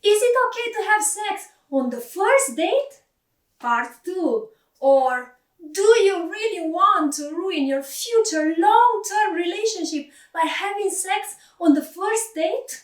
Is it okay to have sex on the first date? Part 2. Or do you really want to ruin your future long-term relationship by having sex on the first date?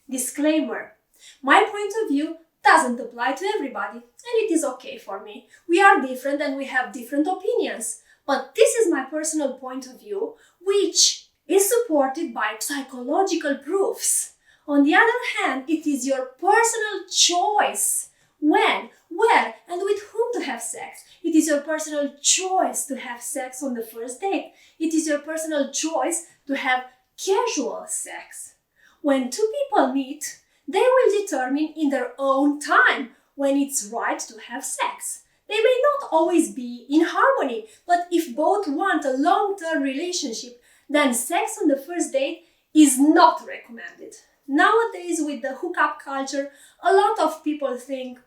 Disclaimer. My point of view doesn't apply to everybody, and it is okay for me. We are different and we have different opinions. But this is my personal point of view, which is supported by psychological proofs. On the other hand, it is your personal choice when, where, and with whom to have sex. It is your personal choice to have sex on the first date. It is your personal choice to have casual sex. When two people meet, they will determine in their own time when it's right to have sex. They may not always be in harmony, but if both want a long-term relationship, then sex on the first date is not recommended. Nowadays, with the hookup culture, a lot of people think,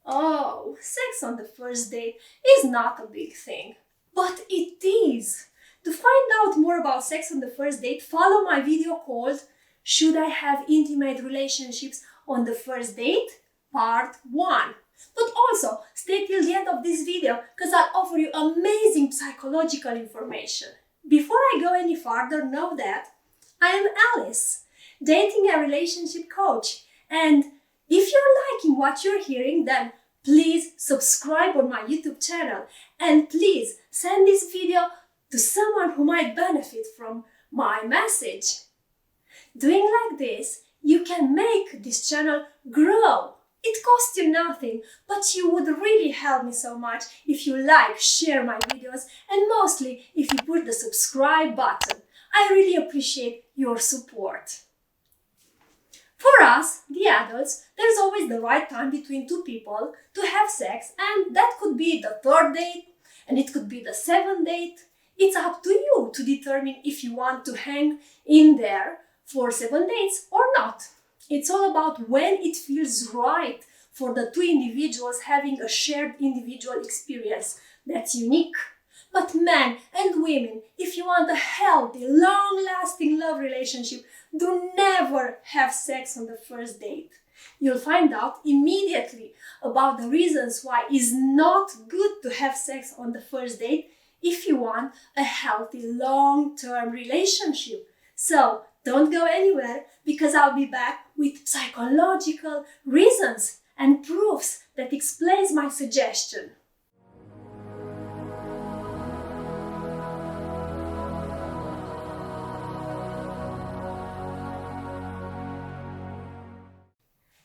oh, sex on the first date is not a big thing. But it is. To find out more about sex on the first date, follow my video called Should I Have Intimate Relationships on the First Date? Part 1. But also, stay till the end of this video because I'll offer you amazing psychological information. Before I go any further, know that I am Alice, dating and relationship coach. And if you're liking what you're hearing, then please subscribe on my YouTube channel. And please send this video to someone who might benefit from my message. Doing like this, you can make this channel grow. It costs you nothing, but you would really help me so much if you like, share my videos, and mostly if you push the subscribe button. I really appreciate your support. For us, the adults, there's always the right time between two people to have sex, and that could be the third date, and it could be the seventh date. It's up to you to determine if you want to hang in there for 7 dates or not. It's all about when it feels right for the two individuals having a shared individual experience that's unique. But men and women, if you want a healthy, long-lasting love relationship, do never have sex on the first date. You'll find out immediately about the reasons why it's not good to have sex on the first date if you want a healthy, long-term relationship. So, don't go anywhere because I'll be back with psychological reasons and proofs that explains my suggestion.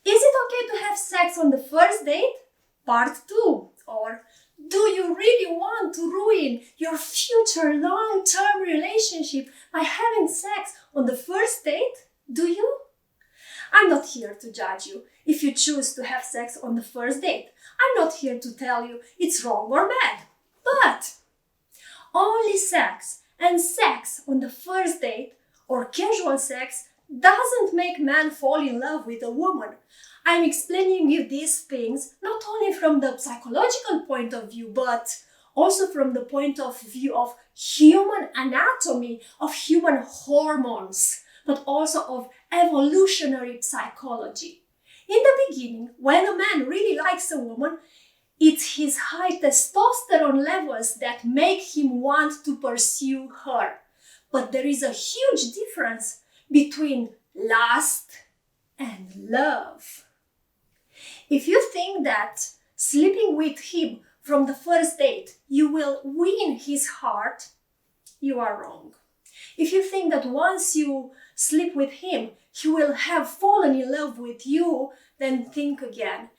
Is it okay to have sex on the first date? Part 2. Or do you really want to ruin your future long-term relationship by having sex on the first date? Do you? I'm not here to judge you if you choose to have sex on the first date. I'm not here to tell you it's wrong or bad. But only sex and sex on the first date or casual sex doesn't make man fall in love with a woman. I'm explaining you these things not only from the psychological point of view, but also from the point of view of human anatomy, of human hormones, but also of evolutionary psychology. In the beginning, when a man really likes a woman, it's his high testosterone levels that make him want to pursue her. But there is a huge difference between lust and love. If you think that sleeping with him from the first date you will win his heart, you are wrong. If you think that once you sleep with him, he will have fallen in love with you, then think again.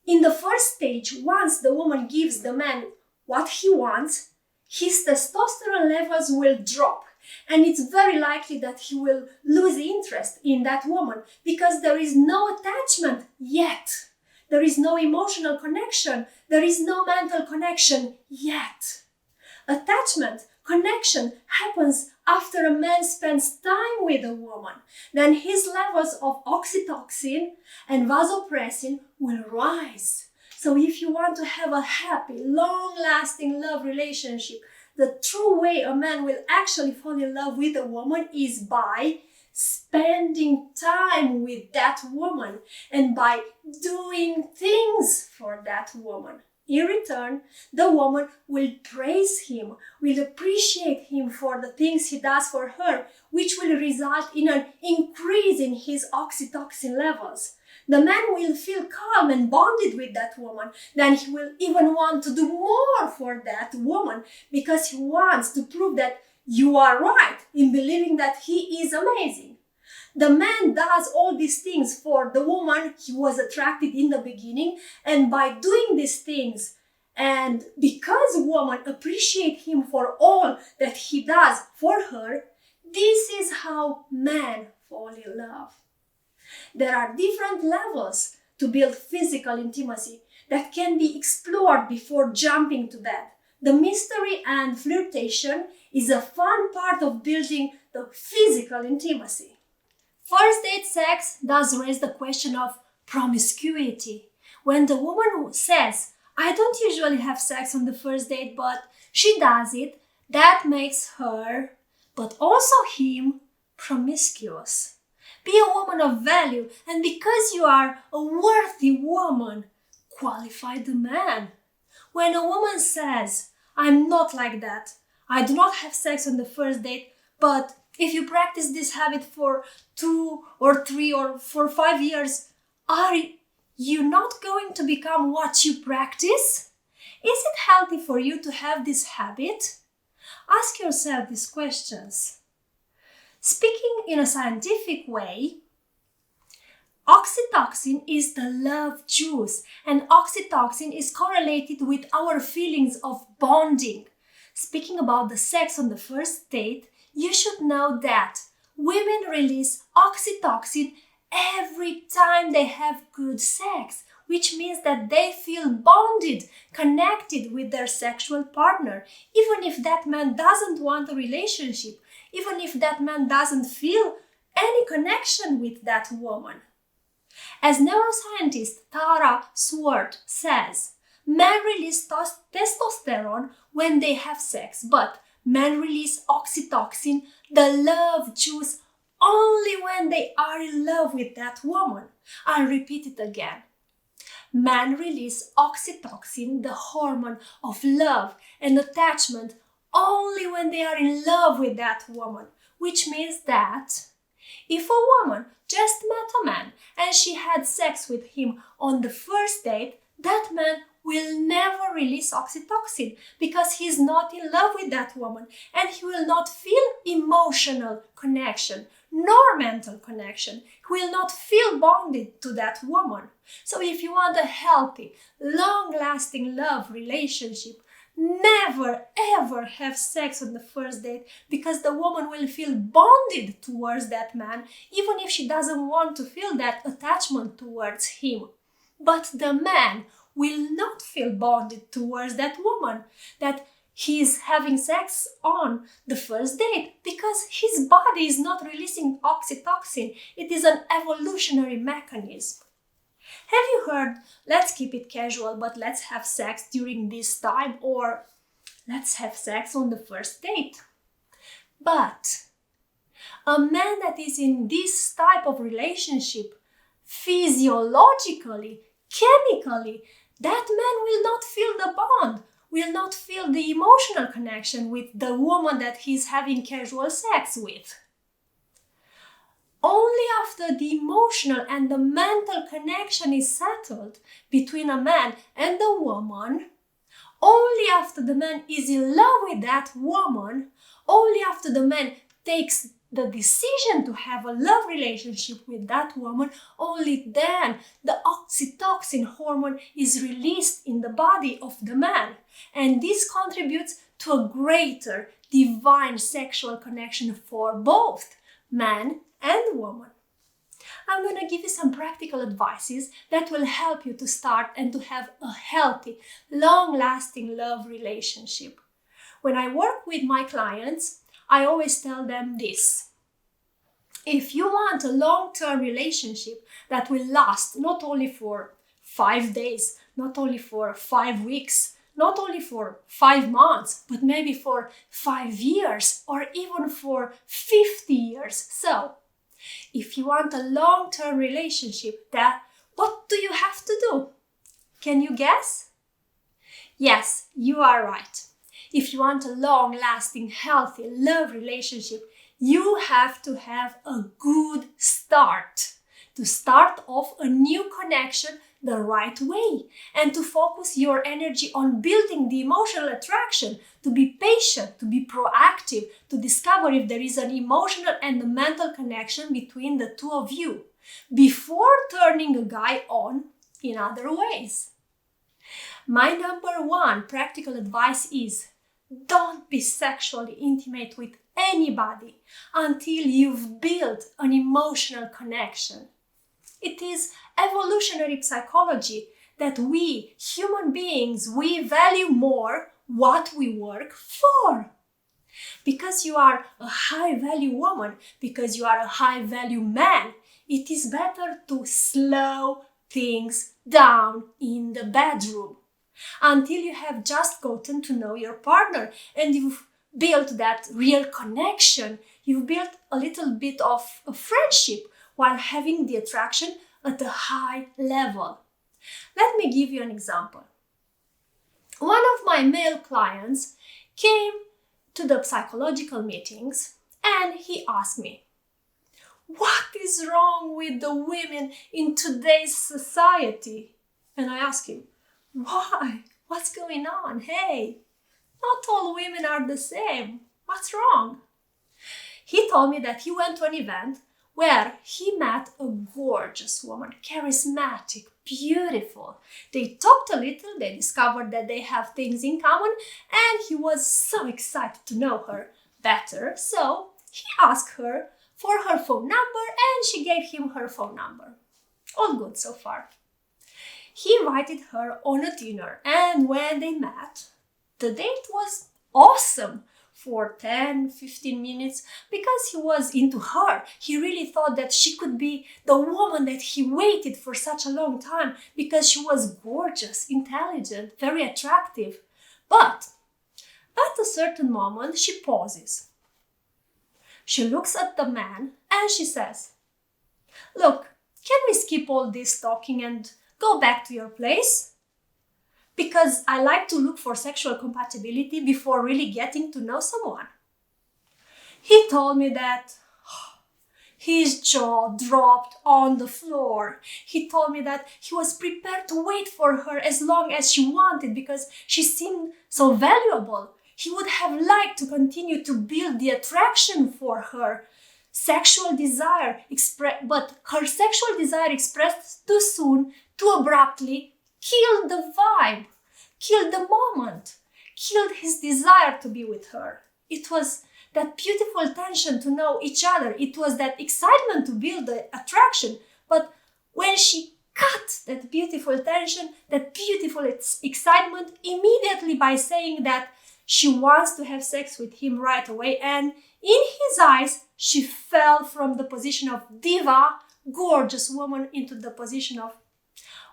In the first stage, once the woman gives the man what he wants, his testosterone levels will drop. And it's very likely that he will lose interest in that woman because there is no attachment yet. There is no emotional connection. There is no mental connection yet. Attachment, connection happens after a man spends time with a woman. Then his levels of oxytoxin and vasopressin will rise. So if you want to have a happy, long-lasting love relationship, the true way a man will actually fall in love with a woman is by spending time with that woman and by doing things for that woman. In return, the woman will praise him, will appreciate him for the things he does for her, which will result in an increase in his oxytocin levels. The man will feel calm and bonded with that woman. Then he will even want to do more for that woman because he wants to prove that you are right in believing that he is amazing. The man does all these things for the woman he was attracted in the beginning, and by doing these things, and because women appreciate him for all that he does for her, this is how men fall in love. There are different levels to build physical intimacy that can be explored before jumping to bed. The mystery and flirtation is a fun part of building the physical intimacy. First date sex does raise the question of promiscuity. When the woman says, I don't usually have sex on the first date, but she does it, that makes her, but also him, promiscuous. Be a woman of value, and because you are a worthy woman, qualify the man. When a woman says, I'm not like that, I do not have sex on the first date, but if you practice this habit for 2 or 3 or 5 years, are you not going to become what you practice? Is it healthy for you to have this habit? Ask yourself these questions. Speaking in a scientific way, oxytocin is the love juice, and oxytocin is correlated with our feelings of bonding. Speaking about the sex on the first date, you should know that women release oxytocin every time they have good sex, which means that they feel bonded, connected with their sexual partner, even if that man doesn't want a relationship, even if that man doesn't feel any connection with that woman. As neuroscientist Tara Swart says, men release testosterone when they have sex, but men release oxytocin, the love juice, only when they are in love with that woman. I'll repeat it again. Men release oxytocin, the hormone of love and attachment, only when they are in love with that woman, which means that if a woman just met a man and she had sex with him on the first date, that man will never release oxytocin because he's not in love with that woman, and he will not feel emotional connection nor mental connection. He will not feel bonded to that woman. So if you want a healthy, long-lasting love relationship, never ever have sex on the first date, because the woman will feel bonded towards that man even if she doesn't want to feel that attachment towards him. But the man will not feel bonded towards that woman that he's having sex on the first date, because his body is not releasing oxytocin. It is an evolutionary mechanism. Have you heard, let's keep it casual, but let's have sex during this time, or let's have sex on the first date? But a man that is in this type of relationship, physiologically, chemically, that man will not feel the bond, will not feel the emotional connection with the woman that he's having casual sex with. Only after the emotional and the mental connection is settled between a man and a woman, only after the man is in love with that woman, only after the man takes the decision to have a love relationship with that woman, only then the oxytocin hormone is released in the body of the man. And this contributes to a greater divine sexual connection for both man and woman. I'm going to give you some practical advices that will help you to start and to have a healthy, long-lasting love relationship. When I work with my clients, I always tell them this. If you want a long-term relationship that will last not only for 5 days, not only for 5 weeks, not only for 5 months, but maybe for 5 years or even for 50 years. So, If you want a long-term relationship, what do you have to do? Can you guess? Yes, you are right. If you want a long-lasting, healthy love relationship, you have to have a good start. To start off a new connection the right way and to focus your energy on building the emotional attraction, to be patient, to be proactive, to discover if there is an emotional and a mental connection between the two of you before turning a guy on in other ways. My number one practical advice is don't be sexually intimate with anybody until you've built an emotional connection. It is evolutionary psychology that we, human beings, we value more what we work for. Because you are a high-value woman, because you are a high-value man, it is better to slow things down in the bedroom until you have just gotten to know your partner and you've built that real connection. You've built a little bit of a friendship while having the attraction at a high level. Let me give you an example. One of my male clients came to the psychological meetings and he asked me, what is wrong with the women in today's society? And I asked him, why? What's going on? Hey, not all women are the same. What's wrong? He told me that he went to an event where he met a gorgeous woman, charismatic, beautiful. They talked a little, they discovered that they have things in common, and he was so excited to know her better. So he asked her for her phone number and she gave him her phone number. All good so far. He invited her on a dinner, and when they met, the date was awesome for 10-15 minutes because he was into her. He really thought that she could be the woman that he waited for such a long time because she was gorgeous, intelligent, very attractive. But at a certain moment, she pauses. She looks at the man and she says, look, can we skip all this talking and go back to your place? Because I like to look for sexual compatibility before really getting to know someone. He told me that his jaw dropped on the floor. He told me that he was prepared to wait for her as long as she wanted because she seemed so valuable. He would have liked to continue to build the attraction for her sexual desire, but her sexual desire expressed too soon, too abruptly, killed the vibe, killed the moment, killed his desire to be with her. It was that beautiful tension to know each other. It was that excitement to build the attraction. But when she cut that beautiful tension, that beautiful excitement immediately by saying that she wants to have sex with him right away, and in his eyes, she fell from the position of diva, gorgeous woman, into the position of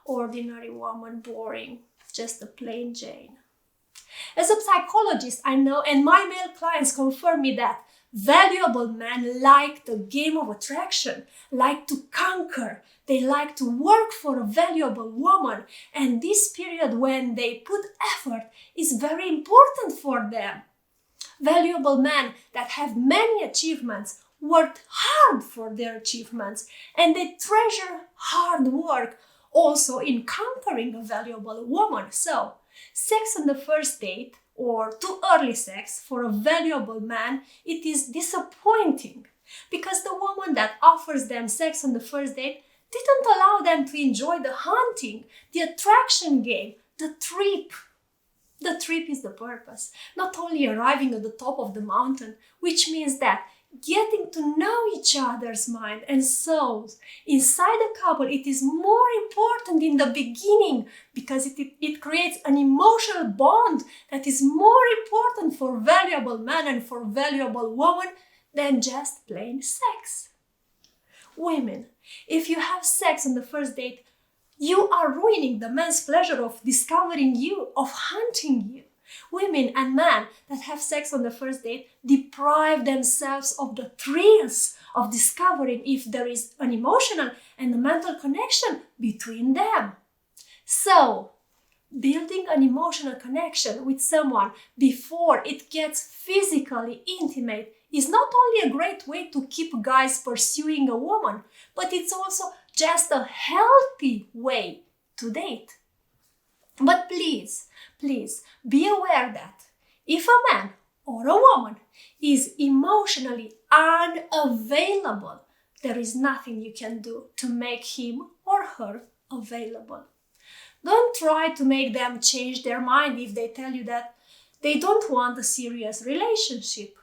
ordinary woman, boring, just a plain Jane. As a psychologist, I know, and my male clients confirm me that valuable men like the game of attraction, like to conquer. They like to work for a valuable woman, and this period when they put effort is very important for them. Valuable men that have many achievements worked hard for their achievements, and they treasure hard work also in conquering a valuable woman. So, sex on the first date or too early sex for a valuable man, it is disappointing because the woman that offers them sex on the first date didn't allow them to enjoy the hunting, the attraction game, the trip. The trip is the purpose, not only arriving at the top of the mountain, which means that getting to know each other's mind and souls inside a couple, it is more important in the beginning because it creates an emotional bond that is more important for valuable man and for valuable woman than just plain sex. Women, if you have sex on the first date, you are ruining the man's pleasure of discovering you, of hunting you. Women and men that have sex on the first date deprive themselves of the thrills of discovering if there is an emotional and a mental connection between them. So, building an emotional connection with someone before it gets physically intimate is not only a great way to keep guys pursuing a woman, but it's also just a healthy way to date. But please be aware that if a man or a woman is emotionally unavailable, there is nothing you can do to make him or her available. Don't try to make them change their mind if they tell you that they don't want a serious relationship.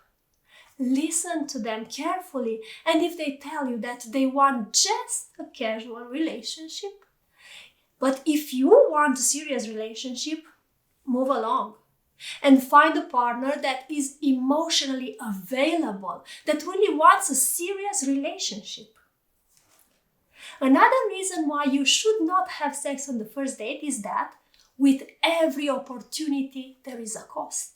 Listen to them carefully, and if they tell you that they want just a casual relationship, but if you want a serious relationship, move along and find a partner that is emotionally available, that really wants a serious relationship. Another reason why you should not have sex on the first date is that with every opportunity there is a cost.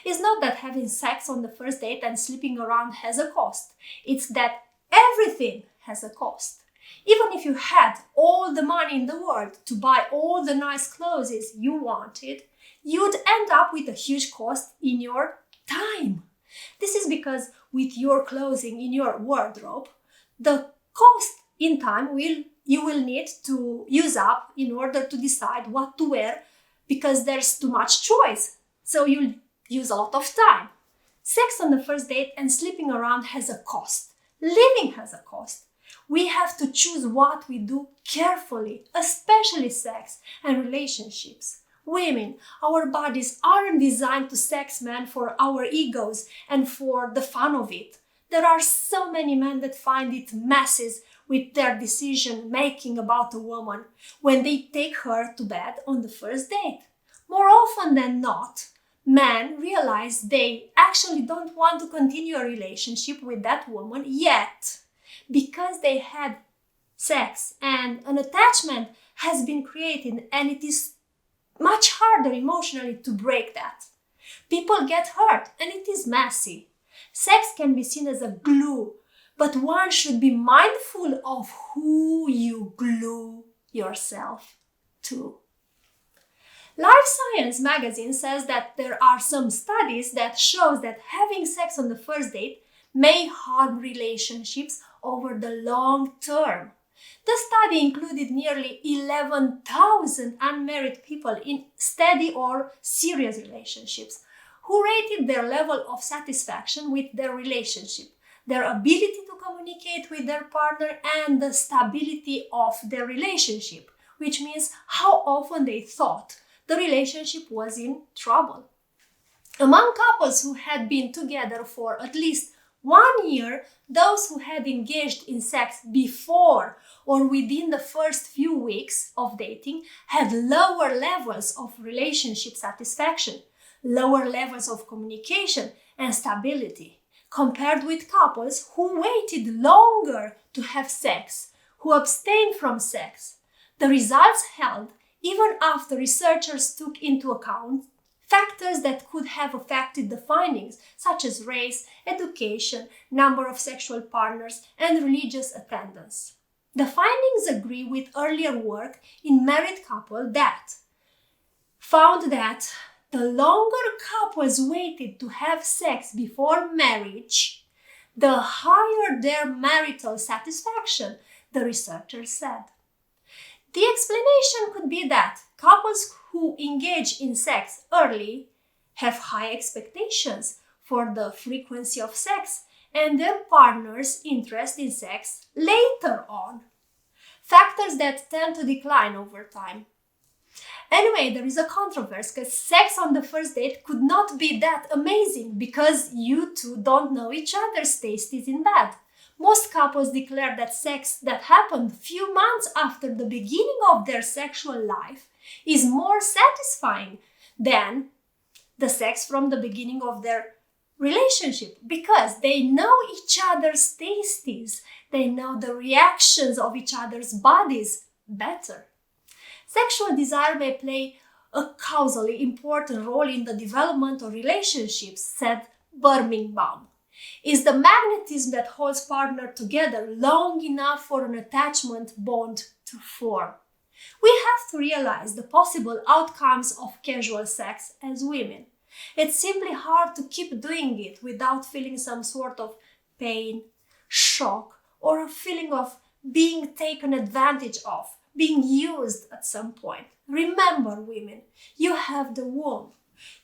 It's not that having sex on the first date and sleeping around has a cost. It's that everything has a cost. Even if you had all the money in the world to buy all the nice clothes you wanted, you'd end up with a huge cost in your time. This is because with your clothing in your wardrobe, the cost in time you will need to use up in order to decide what to wear, because there's too much choice. So you'll use a lot of time. Sex on the first date and sleeping around has a cost. Living has a cost. We have to choose what we do carefully, especially sex and relationships. Women, our bodies aren't designed to sex men for our egos and for the fun of it. There are so many men that find it messes with their decision making about a woman when they take her to bed on the first date. More often than not, men realize they actually don't want to continue a relationship with that woman yet, because they had sex and an attachment has been created, and it is much harder emotionally to break that. People get hurt and it is messy. Sex can be seen as a glue, but one should be mindful of who you glue yourself to. Life Science magazine says that there are some studies that shows that having sex on the first date may harm relationships over the long term. The study included nearly 11,000 unmarried people in steady or serious relationships who rated their level of satisfaction with their relationship, their ability to communicate with their partner, and the stability of their relationship, which means how often they thought the relationship was in trouble. Among couples who had been together for at least 1 year, those who had engaged in sex before or within the first few weeks of dating had lower levels of relationship satisfaction, lower levels of communication and stability, compared with couples who waited longer to have sex, who abstained from sex. The results held even after researchers took into account factors that could have affected the findings, such as race, education, number of sexual partners, and religious attendance. The findings agree with earlier work in married couples that found that the longer couples waited to have sex before marriage, the higher their marital satisfaction, the researchers said. The explanation could be that couples who engage in sex early have high expectations for the frequency of sex and their partner's interest in sex later on, factors that tend to decline over time. Anyway, there is a controversy because sex on the first date could not be that amazing because you two don't know each other's tastes in bed. Most couples declare that sex that happened few months after the beginning of their sexual life is more satisfying than the sex from the beginning of their relationship, because they know each other's tastes, they know the reactions of each other's bodies better. Sexual desire may play a causally important role in the development of relationships, said Birmingham. Is the magnetism that holds partners together long enough for an attachment bond to form? We have to realize the possible outcomes of casual sex as women. It's simply hard to keep doing it without feeling some sort of pain, shock, or a feeling of being taken advantage of, being used at some point. Remember, women, you have the womb.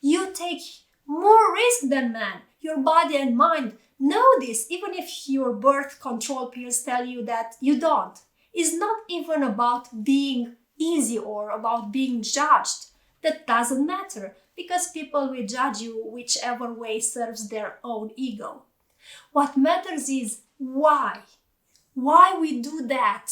You take more risk than men. Your body and mind know this, even if your birth control pills tell you that you don't. It's not even about being easy or about being judged. That doesn't matter, because people will judge you whichever way serves their own ego. What matters is why. Why we do that.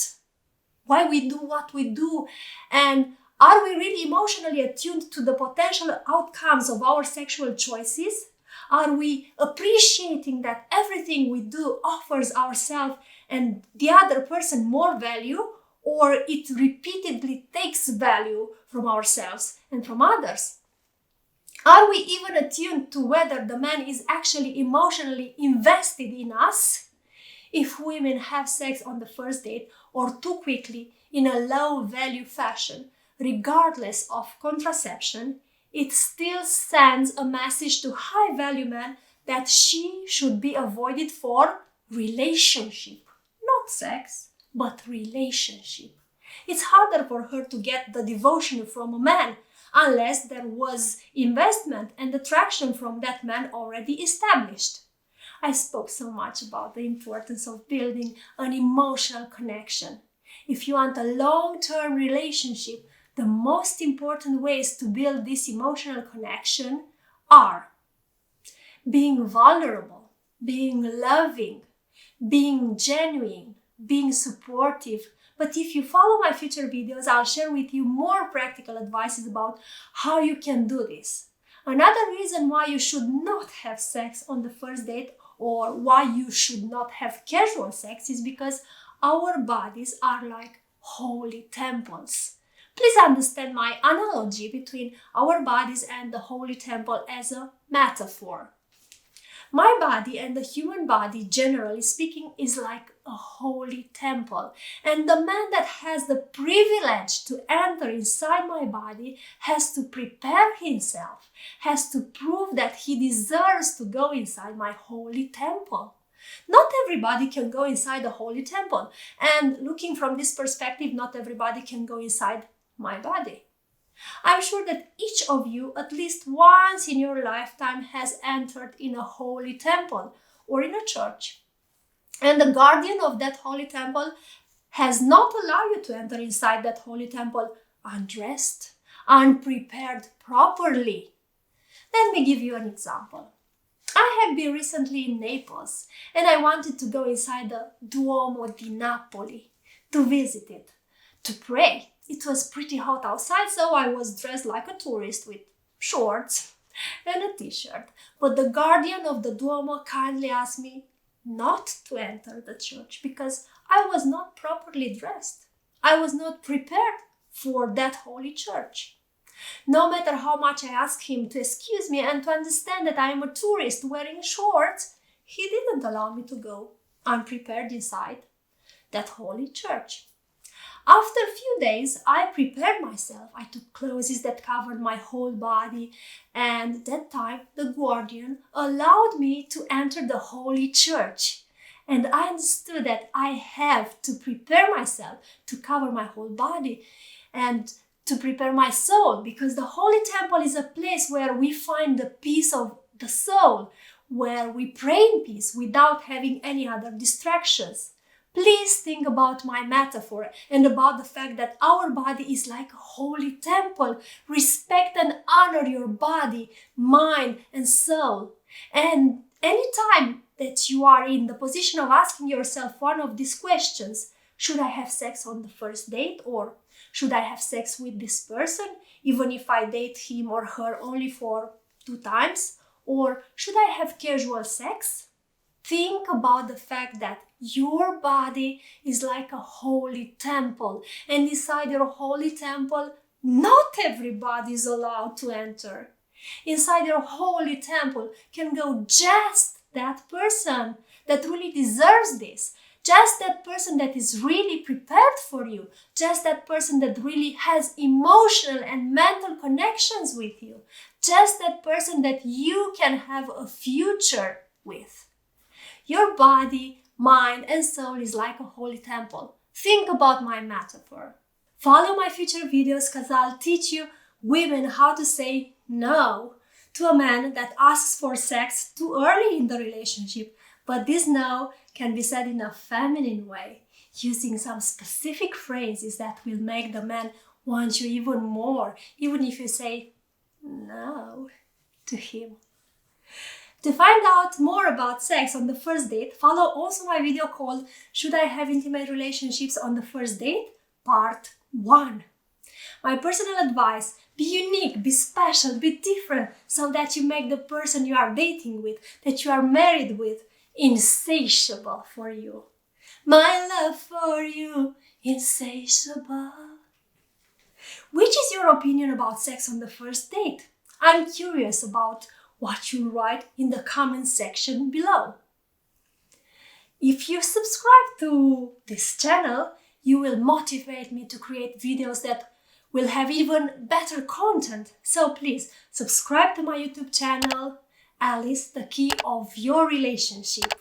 Why we do what we do. And are we really emotionally attuned to the potential outcomes of our sexual choices? Are we appreciating that everything we do offers ourselves and the other person more value, or it repeatedly takes value from ourselves and from others? Are we even attuned to whether the man is actually emotionally invested in us? If women have sex on the first date or too quickly in a low-value fashion, regardless of contraception, it still sends a message to high-value men that she should be avoided for relationship. Not sex, but relationship. It's harder for her to get the devotion from a man unless there was investment and attraction from that man already established. I spoke so much about the importance of building an emotional connection. If you want a long-term relationship, the most important ways to build this emotional connection are being vulnerable, being loving, being genuine, being supportive. But if you follow my future videos, I'll share with you more practical advices about how you can do this. Another reason why you should not have sex on the first date, or why you should not have casual sex, is because our bodies are like holy temples. Please understand my analogy between our bodies and the holy temple as a metaphor. My body and the human body, generally speaking, is like a holy temple. And the man that has the privilege to enter inside my body has to prepare himself, has to prove that he deserves to go inside my holy temple. Not everybody can go inside the holy temple. And looking from this perspective, not everybody can go inside my body. I'm sure that each of you, at least once in your lifetime, has entered in a holy temple or in a church. And the guardian of that holy temple has not allowed you to enter inside that holy temple undressed, unprepared properly. Let me give you an example. I have been recently in Naples and I wanted to go inside the Duomo di Napoli to visit it, to pray. It was pretty hot outside, so I was dressed like a tourist with shorts and a t-shirt. But the guardian of the Duomo kindly asked me not to enter the church because I was not properly dressed. I was not prepared for that holy church. No matter how much I asked him to excuse me and to understand that I am a tourist wearing shorts, he didn't allow me to go unprepared inside that holy church. After a few days, I prepared myself. I took clothes that covered my whole body, and that time the guardian allowed me to enter the holy church. And I understood that I have to prepare myself to cover my whole body and to prepare my soul, because the holy temple is a place where we find the peace of the soul, where we pray in peace without having any other distractions. Please think about my metaphor and about the fact that our body is like a holy temple. Respect and honor your body, mind, and soul. And anytime that you are in the position of asking yourself one of these questions, should I have sex on the first date, or should I have sex with this person even if I date him or her only for 2 times, or should I have casual sex? Think about the fact that your body is like a holy temple, and inside your holy temple, not everybody is allowed to enter. Inside your holy temple can go just that person that really deserves this. Just that person that is really prepared for you. Just that person that really has emotional and mental connections with you. Just that person that you can have a future with. Your body, mind, and soul is like a holy temple. Think about my metaphor. Follow my future videos because I'll teach you women how to say no to a man that asks for sex too early in the relationship. But this no can be said in a feminine way, using some specific phrases that will make the man want you even more, even if you say no to him. To find out more about sex on the first date, follow also my video called Should I Have Intimate Relationships on the First Date? Part 1. My personal advice, be unique, be special, be different, so that you make the person you are dating with, that you are married with, insatiable for you. My love for you, insatiable. Which is your opinion about sex on the first date? I'm curious about what you write in the comment section below. If you subscribe to this channel, you will motivate me to create videos that will have even better content. So please subscribe to my YouTube channel, Alice, the key of your relationship.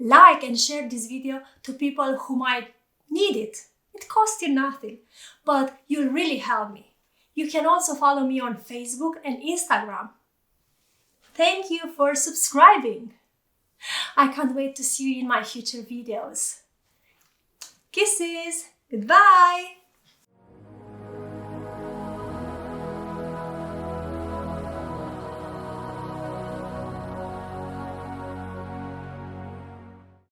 Like and share this video to people who might need it. It costs you nothing, but you'll really help me. You can also follow me on Facebook and Instagram. Thank you for subscribing. I can't wait to see you in my future videos. Kisses. Goodbye.